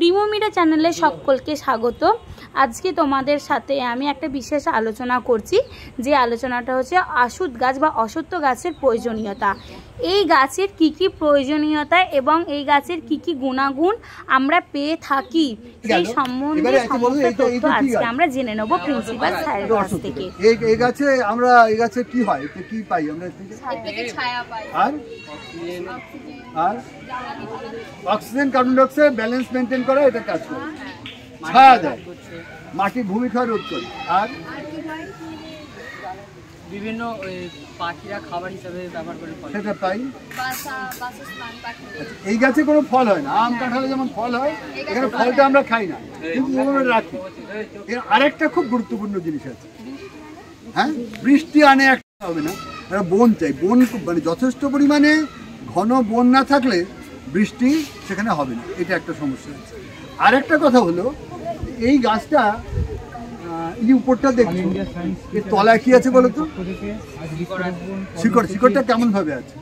Rimo media চ্যানেলে সকলকে স্বাগত। আজকে তোমাদের সাথে আমি একটা বিশেষ আলোচনা করছি, যে আলোচনাটা হচ্ছে অশ্বত্থ গাছ বা অশ্বত্থ গাছের প্রয়োজনীয়তা। এই গাছের কি কি প্রয়োজনীয়তা এবং এই গাছের কি কি গুণাগুণ আমরা পেয়ে থাকি সেই সম্বন্ধে সমস্ত তথ্য আজকে আমরা জেনে নেব প্রিন্সিপাল স্যারের কাছ থেকে। এই গাছে আমরা এই গাছে কি হয়, কি পাই আমরা? ছায়া পাই আর oxygen carbon die oxide balance maintain করা, এটা কাজ করে। ছায়া দেয়, মাটির ভূমিক্ষয় রোধ করে, আর বিভিন্ন পাখিরা খাবার হিসেবে ব্যবহার করে সেটা পাই। এই গাছে কোনো ফল হয় না, আম কাঁঠালে যেমন ফল হয়, এখানে ফলটা আমরা খাই না, কিন্তু রাখি। এর আরেকটা খুব গুরুত্বপূর্ণ জিনিস আছে, হ্যাঁ, বৃষ্টি আনে একটা হবে না, একটা বন চাই। বন মানে যথেষ্ট পরিমাণে ঘন বন না থাকলে বৃষ্টি সেখানে হবে না, এটা একটা সমস্যা আছে। আরেকটা কথা হলো, এই গাছটা এই উপরটা দেখছি, এর তলায় কি আছে বলো তো? শিকড়টা কেমন ভাবে আছে?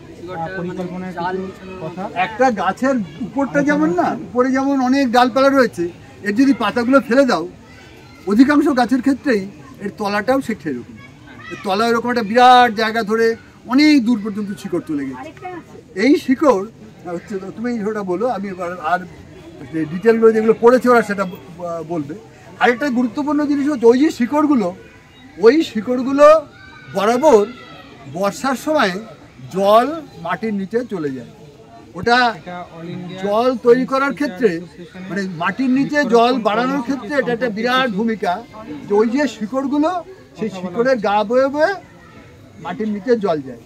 একটা গাছের উপরটা যেমন না, উপরে যেমন অনেক ডালপালা রয়েছে, এর যদি পাতাগুলো ফেলে দাও, অধিকাংশ গাছের ক্ষেত্রেই এর তলাটাও সে সেরকম। এর তলা এরকম একটা বিরাট জায়গা ধরে অনেক দূর পর্যন্ত শিকড় চলে গেছে। এই শিকড় হচ্ছে, তুমি ওটা বলো, আমি আর ডিটেলগুলো যেগুলো পড়েছে ওরা সেটা বলবে। আরেকটা গুরুত্বপূর্ণ জিনিস হচ্ছে, ওই শিকড়গুলো বরাবর বর্ষার সময় জল মাটির নিচে চলে যায়। ওটা জল তৈরি করার ক্ষেত্রে, মানে মাটির নিচে জল বাড়ানোর ক্ষেত্রে এটা একটা বিরাট ভূমিকা। যে ওই যে শিকড়গুলো, সেই শিকড়ের গা বয়ে বয়ে মাটির নিচে জল যায়।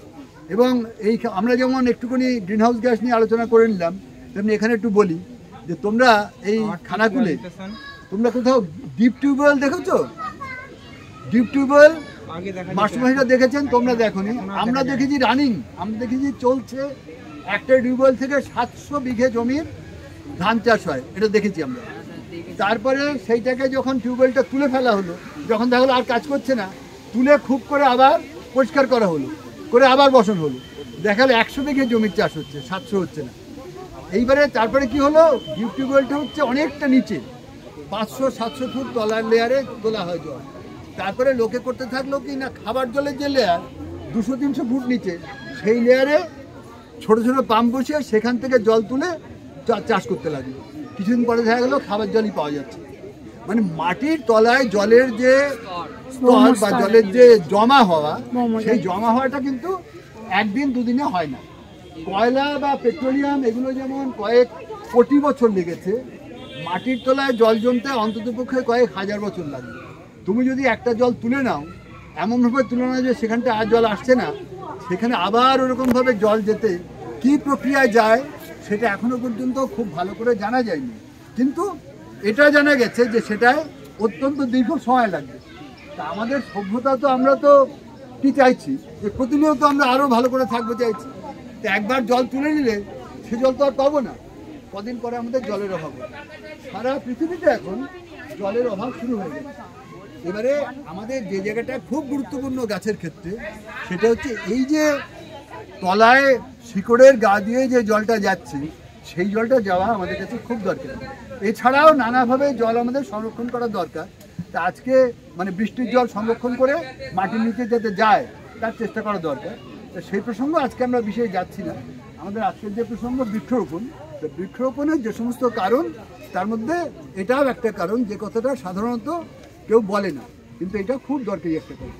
এবং এই আমরা যেমন একটুখানি গ্রিন হাউস গ্যাস নিয়ে আলোচনা করে নিলাম, তেমনি এখানে একটু বলি যে তোমরা এই খানাকুলে তোমরা কোথাও ডিপ টিউবওয়েল দেখেছো? ডিপ টিউবওয়েল মাস্টারমশাইরা দেখেছেন, তোমরা দেখোনি। আমরা দেখেছি রানিং, আমরা দেখেছি চলছে। একটা টিউবওয়েল থেকে 700 বিঘে জমির ধান চাষ হয়, এটা দেখেছি আমরা। তারপরে সেইটাকে যখন টিউবওয়েলটা তুলে ফেলা হলো, যখন দেখা হলো আর কাজ করছে না, তুলে খুব করে আবার পরিষ্কার করা হলো, করে আবার বসানো হলো, দেখা গেলো 100 বিঘে জমির চাষ হচ্ছে, 700 হচ্ছে না। এইবারে তারপরে কি হলো, ডিপ টিউবওয়েলটা হচ্ছে অনেকটা নিচে, 500-700 ফুট তলার লেয়ারে তোলা হয় জল। তারপরে লোকে করতে থাকলো কি না, খাবার জলের যে লেয়ার 200-300 ফুট নিচে, সেই লেয়ারে ছোট ছোট পাম্প বসিয়ে সেখান থেকে জল তুলে চাষ করতে লাগলো। কিছুদিন পরে দেখা গেলো খাবার জলই পাওয়া যাচ্ছে। মানে মাটির তলায় জলের যে স্তর বা জলের যে জমা হওয়া, সেই জমা হওয়াটা কিন্তু একদিন দুদিনে হয় না। কয়লা বা পেট্রোলিয়াম এগুলো যেমন কয়েক কোটি বছর লেগেছে, মাটির তলায় জল জমতে অন্ততপক্ষে কয়েক হাজার বছর লাগবে। তুমি যদি একটা জল তুলে নাও, এমনভাবে তুলে নাও যে সেখানটা আর জল আসছে না, সেখানে আবার ওরকমভাবে জল যেতে কী প্রক্রিয়ায় যায় সেটা এখনো পর্যন্ত খুব ভালো করে জানা যায়নি। কিন্তু এটা জানা গেছে যে সেটায় অত্যন্ত দীর্ঘ সময় লাগবে। তা আমাদের সভ্যতা তো, আমরা তো কি চাইছি যে প্রতিনিয়ত আমরা আরও ভালো করে থাকবো চাইছি। তো একবার জল তুলে নিলে সে জল তো আর পাবো না, কদিন পরে আমাদের জলের অভাব হবে। সারা পৃথিবীতে এখন জলের অভাব শুরু হয়ে গেছে। এবারে আমাদের যে জায়গাটা খুব গুরুত্বপূর্ণ গাছের ক্ষেত্রে, সেটা হচ্ছে এই যে তলায় শিকড়ের গা দিয়ে যে জলটা যাচ্ছে, সেই জলটা যাওয়া আমাদের কাছে খুব দরকার। এছাড়াও নানাভাবে জল আমাদের সংরক্ষণ করা দরকার। তা আজকে মানে বৃষ্টির জল সংরক্ষণ করে মাটির নিচে যাতে যায় তার চেষ্টা করা দরকার। তা সেই প্রসঙ্গ আজকে আমরা বিশেষ যাচ্ছি না। আমাদের আজকের যে প্রসঙ্গ বৃক্ষরোপণ, তো বৃক্ষরোপণের যে সমস্ত কারণ, তার মধ্যে এটাও একটা কারণ, যে কথাটা সাধারণত কেউ বলে না, কিন্তু এটা খুব দরকারি একটা কারণ।